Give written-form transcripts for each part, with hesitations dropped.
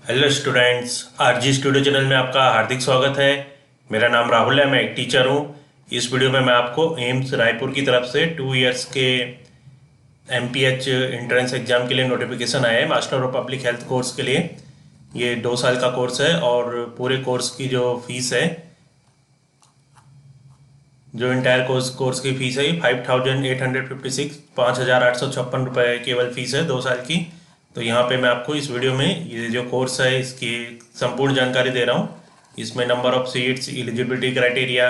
Hello students, RG studio channel में आपका हार्दिक स्वागत है। मेरा नाम राहुल है, मैं एक टीचर हूँ। इस वीडियो में मैं आपको एम्स रायपुर की तरफ से 2 इयर्स के एमपीएच एंट्रेंस एग्जाम के लिए नोटिफिकेशन आया है master of public health course के लिए। ये 2 साल का कोर्स है और पूरे कोर्स की जो फीस है, जो इंटायर कोर्स की फीस है 5856, 5856 केवल फीस है 2 साल की। तो यहाँ पे मैं आपको इस वीडियो में ये जो कोर्स है इसकी संपूर्ण जानकारी दे रहा हूँ। इसमें number of seats, eligibility criteria,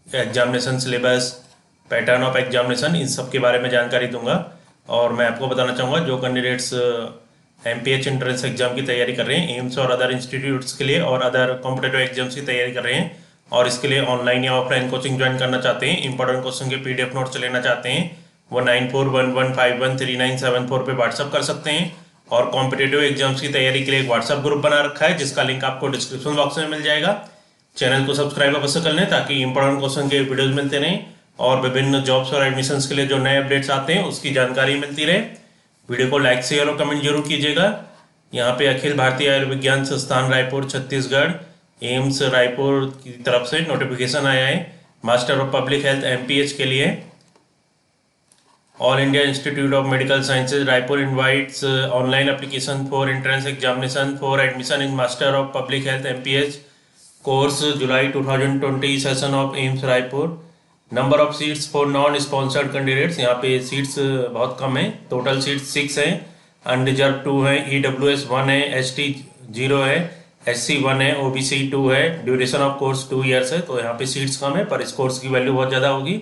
examination syllabus, pattern of examination, इन सब के बारे में जानकारी दूंगा। और मैं आपको बताना चाहूँगा जो कैंडिडेट्स एमपीएच एंट्रेंस एग्जाम की तैयारी कर रहे हैं एम्स और अदर इंस्टीट्यूट्स के लिए और अदर कॉम्पिटेटिव एग्जाम्स की तैयारी कर रहे हैं और इसके लिए ऑनलाइन या ऑफलाइन कोचिंग ज्वाइन करना चाहते हैं, इंपॉर्टेंट क्वेश्चन के पीडीएफ नोट्स लेना चाहते हैं, वो 9411513974 पे व्हाट्सअप कर सकते हैं। और कॉम्पिटेटिव एग्जाम्स की तैयारी के लिए एक व्हाट्सअप ग्रुप बना रखा है जिसका लिंक आपको डिस्क्रिप्शन बॉक्स में मिल जाएगा। चैनल को सब्सक्राइब अवश्य कर लें ताकि इंपॉर्टेंट क्वेश्चन के वीडियोज मिलते रहें और विभिन्न जॉब्स और एडमिशन्स के लिए जो नए अपडेट्स आते हैं उसकी जानकारी मिलती रहे। वीडियो को लाइक, शेयर और कमेंट जरूर कीजिएगा। यहाँ पे अखिल भारतीय आयुर्विज्ञान संस्थान रायपुर छत्तीसगढ़ एम्स रायपुर की तरफ से नोटिफिकेशन आया है master of public health MPH के लिए। All India institute of medical sciences Raipur invites online application for entrance examination for admission in master of public health MPH course July 2020 session of AIIMS Raipur. Number of seats for non sponsored candidates, यहाँ पे seats बहुत कम है, total seats 6 हैं, unreserved 2 है, EWS 1 है, ST 0 है, SC 1 है, OBC 2 है। ड्यूरेशन ऑफ कोर्स 2 इयर्स है, तो यहाँ पे सीट्स कम है पर इस कोर्स की वैल्यू बहुत ज़्यादा होगी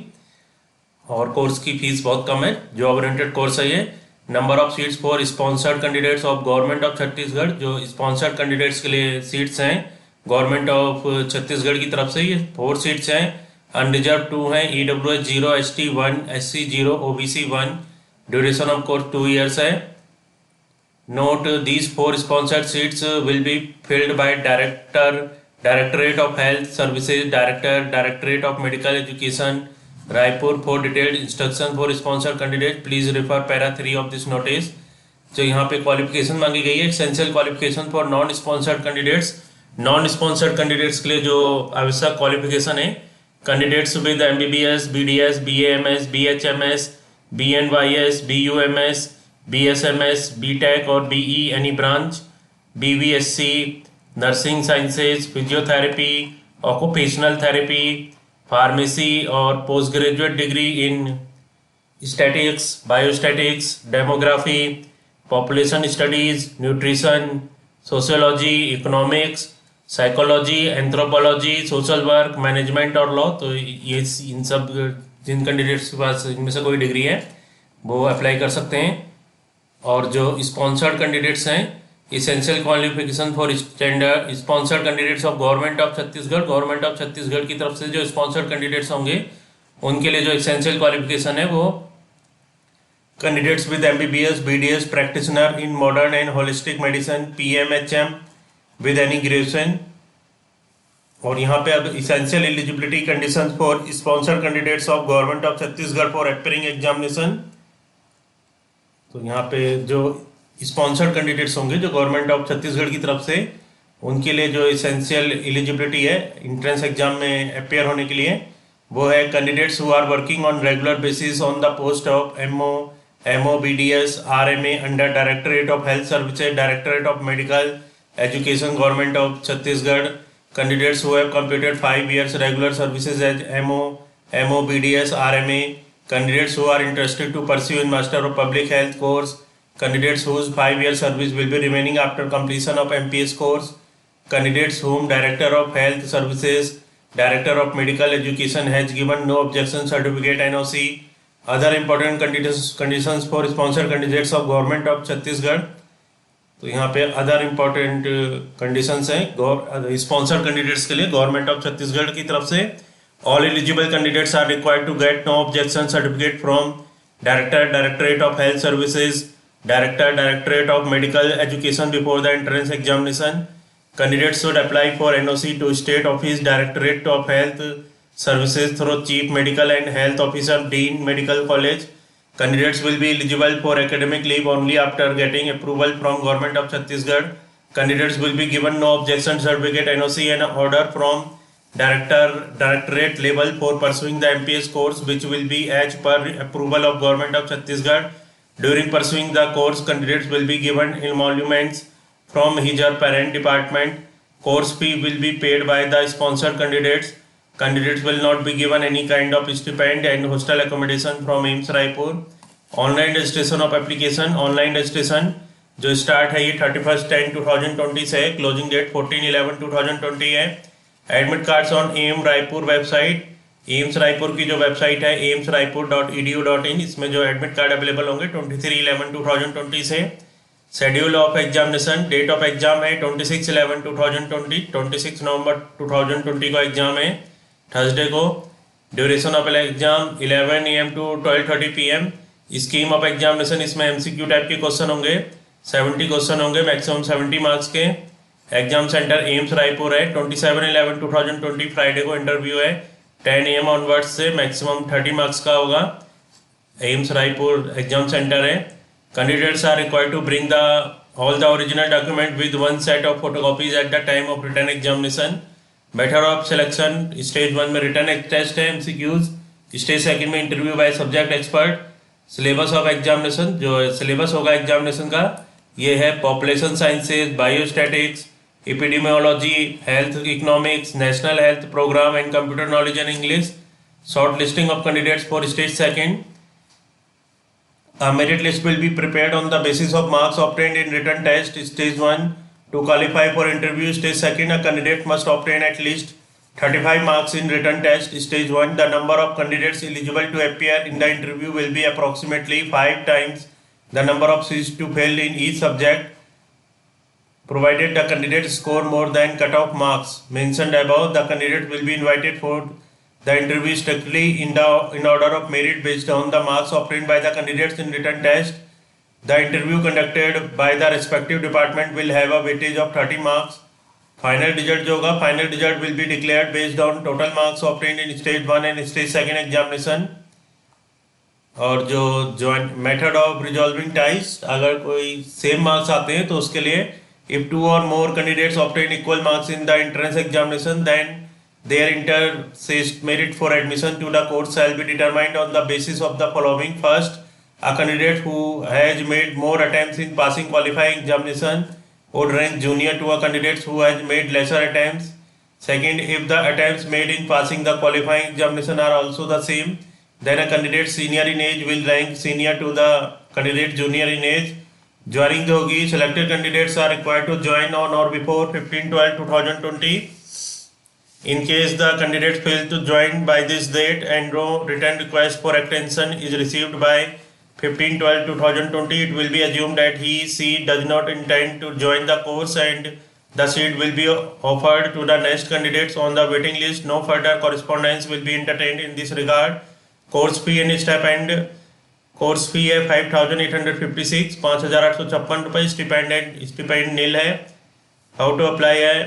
और कोर्स की फीस बहुत कम है। जॉब ओरिएंटेड कोर्स है ये। Number of seats for sponsored candidates of government of Chhattisgarh, जो स्पॉन्सर्ड कैंडिडेट्स के लिए सीट्स हैं गवर्नमेंट ऑफ छत्तीसगढ़ की तरफ से, ये 4 सीट्स हैं, अनरिजर्व 2 हैं, EWS 0, ST 1, SC 0, OBC 1। Duration of course 2 years है। Note, these 4 sponsored seats will be filled by Directorate of Health Services, Directorate of Medical Education, Raipur. For detailed instruction for sponsored candidates, please refer para 3 of this notice. जो यहाँ पे qualification मांगी गई है, essential qualification for non sponsored candidates. Non sponsored candidates के लिए जो आवश्यक क्वालिफिकेशन है, candidates with MBBS, BDS, BAMS, BHMS, BNYS, BUMS, BSMS, BTech और BE any branch, BVSc, nursing sciences, physiotherapy, occupational therapy, pharmacy और post graduate degree in statics, biostatics, demography, population studies, nutrition, sociology, economics, psychology, anthropology, social work, management और law. तो ये इन सब जिन candidates के पास इनमें से कोई डिग्री है वो अप्लाई कर सकते हैं। और जो स्पॉन्सर्ड कैंडिडेट्स हैं, essential qualification for standard sponsored candidates of government of Chhattisgarh, government of Chhattisgarh की तरफ से जो स्पॉन्सर्ड कैंडिडेट्स होंगे उनके लिए जो इसेंशियल क्वालिफिकेशन है वो candidates with MBBS, BDS, practitioner in modern and holistic medicine, PMHM with any graduation. और यहाँ पे अब essential eligibility conditions for sponsored candidates of government of Chhattisgarh for appearing examination. तो यहाँ पे जो स्पॉन्सर्ड कैंडिडेट्स होंगे जो गवर्नमेंट ऑफ छत्तीसगढ़ की तरफ से, उनके लिए जो इसेंशियल एलिजिबिलिटी है एंट्रेंस एग्जाम में अपेयर होने के लिए वो है candidates who are working on regular basis on the post of MO BDS RMA under directorate of health services, directorate of medical education, government of Chhattisgarh. Candidates who have completed 5 years regular services as MO BDS RMA. Candidates who are interested to pursue in Master of Public Health course, candidates whose 5 year service will be remaining after completion of MPS course, candidates whom Director of Health Services, Director of Medical Education has given no objection certificate NOC. Other important conditions for sponsored candidates of Government of Chhattisgarh. तो यहाँ पे other important conditions हैं sponsored candidates के लिए government of Chhattisgarh की तरफ से। All eligible candidates are required to get no objection certificate from Directorate of Health Services, Directorate of Medical Education before the entrance examination. Candidates should apply for NOC to State Office, Directorate of Health Services through Chief Medical and Health Officer, Dean Medical College. Candidates will be eligible for academic leave only after getting approval from Government of Chhattisgarh. Candidates will be given no objection certificate, NOC and order from directorate level for pursuing the MPS course, which will be as per approval of Government of Chhattisgarh. During pursuing the course, candidates will be given emoluments from his or parent department. Course fee will be paid by the sponsored candidates. Candidates will not be given any kind of stipend and hostel accommodation from AIIMS Raipur. Online registration of application, online registration जो start है ये 31/10/2020 से है, closing date 14/11/2020 है। Admit cards on AIIMS Raipur website, AIIMS Raipur की जो website है aimsraipur.edu.in, इसमें जो एडमिट कार्ड अवेलेबल होंगे 23/11/2020 से। Schedule of examination, date of exam है 26/11/2020, 26 नवंबर 2020 को एग्जाम है, थर्सडे को। Duration of exam 11 AM to 12:30 PM। Scheme of examination, इसमें MCQ टाइप के क्वेश्चन होंगे, 70 क्वेश्चन होंगे, मैक्सिमम 70 मार्क्स के। एग्जाम सेंटर एम्स रायपुर है। 27/11/2020 फ्राइडे को इंटरव्यू है, 10 AM ऑनवर्ड्स से, मैक्सिमम 30 मार्क्स का होगा। एम्स रायपुर एग्जाम सेंटर है। Candidates are required to bring the all the original document with one set of photocopies at the time of written examination. Method of selection, stage 1 में written test है MCQs, stage 2 में interview by subject expert. Syllabus of examination, जो syllabus होगा examination का ये है population sciences, biostatistics, epidemiology, health economics, national health programme and computer knowledge and English. Short listing of candidates for stage 2। A merit list will be prepared on the basis of marks obtained in written test stage 1. To qualify for interview stage 2, a candidate must obtain at least 35 marks in written test stage 1. The number of candidates eligible to appear in the interview will be approximately 5 times the number of seats to fill in each subject, provided the candidate score more than cutoff marks mentioned above. The candidate will be invited for the interview strictly in order of merit based on the marks obtained by the candidates in written test. The interview conducted by the respective department will have a weightage of 30 marks. Final result जो होगा, final result will be declared based on total marks obtained in stage 1 and stage 2 examination. और जो method of resolving ties, अगर कोई same marks आते हैं तो उसके लिए if 2 or more candidates obtain equal marks in the entrance examination, then their inter-stage merit for admission to the course shall be determined on the basis of the following. First, a candidate who has made more attempts in passing qualifying examination would rank junior to a candidate who has made lesser attempts. Second, if the attempts made in passing the qualifying examination are also the same, then a candidate senior in age will rank senior to the candidate junior in age. Joining जो होगी, selected candidates are required to join on or before 15/12/2020. In case the candidate fails to join by this date and no written request for extension is received by 15/12/2020, it will be assumed that she does not intend to join the course and the seat will be offered to the next candidates on the waiting list. No further correspondence will be entertained in this regard. Course fee and stipend. Course fee है 5,856, 5,856 रुपये। Stipend nil है। How to apply है,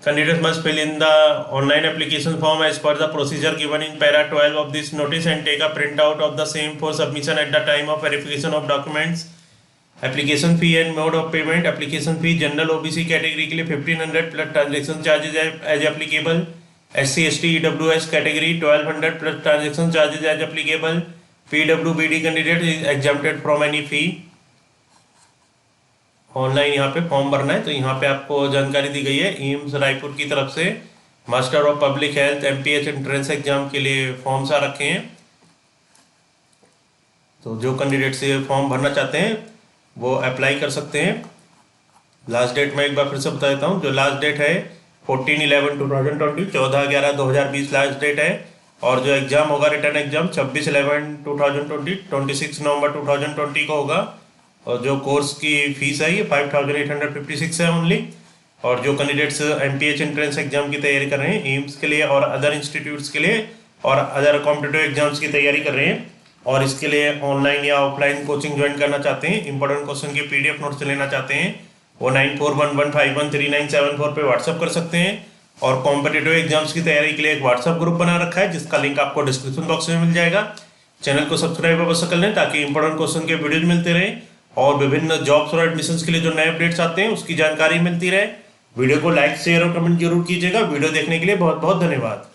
candidates must fill in the online application form as per the procedure given in para 12 of this notice and take a printout of the same for submission at the time of verification of documents. Application fee and mode of payment. Application fee general OBC category के लिए 1,500 plus transaction charges as applicable. SC ST EWS category 1,200 plus transaction charges as applicable. PWBD candidate is exempted from any fee. Online यहाँ पे form भरना है, तो यहाँ पे आपको जानकारी दी गई है एम्स रायपुर की तरफ से। Master of public health MPH entrance exam के लिए फॉर्म्स आ रखे हैं, तो जो कैंडिडेट से फॉर्म भरना चाहते हैं वो अप्लाई कर सकते हैं। लास्ट डेट मैं एक बार फिर से बता देता हूँ, जो लास्ट डेट है 14/11/2020, 14/11/2020 लास्ट डेट है। और जो एग्जाम होगा रिटर्न एग्जाम 26/11/2020, 26 नवंबर 2020 को होगा। और जो कोर्स की फीस है ये 5,856 है ओनली। और जो कैंडिडेट्स MPH एंट्रेंस एग्जाम की तैयारी कर रहे हैं एम्स के लिए और अदर इंस्टीट्यूट्स के लिए और अदर कॉम्पिटिटिव एग्जाम्स की तैयारी कर रहे हैं और इसके लिए ऑनलाइन या ऑफलाइन कोचिंग ज्वाइन करना चाहते हैं, इंपॉर्टेंट क्वेश्चन के PDF नोट्स लेना चाहते हैं, वो 9411513974 पे व्हाट्सअप कर सकते हैं। और कॉम्पिटिटिव एग्जाम्स की तैयारी के लिए एक व्हाट्सअप ग्रुप बना रखा है जिसका लिंक आपको डिस्क्रिप्शन बॉक्स में मिल जाएगा। चैनल को सब्सक्राइब अवश्य कर लें ताकि इंपॉर्टेंट क्वेश्चन के वीडियोज मिलते रहें और विभिन्न जॉब्स और एडमिशन्स के लिए जो नए अपडेट्स आते हैं उसकी जानकारी मिलती रहे। वीडियो को लाइक शेयर और कमेंट जरूर कीजिएगा। वीडियो देखने के लिए बहुत बहुत धन्यवाद।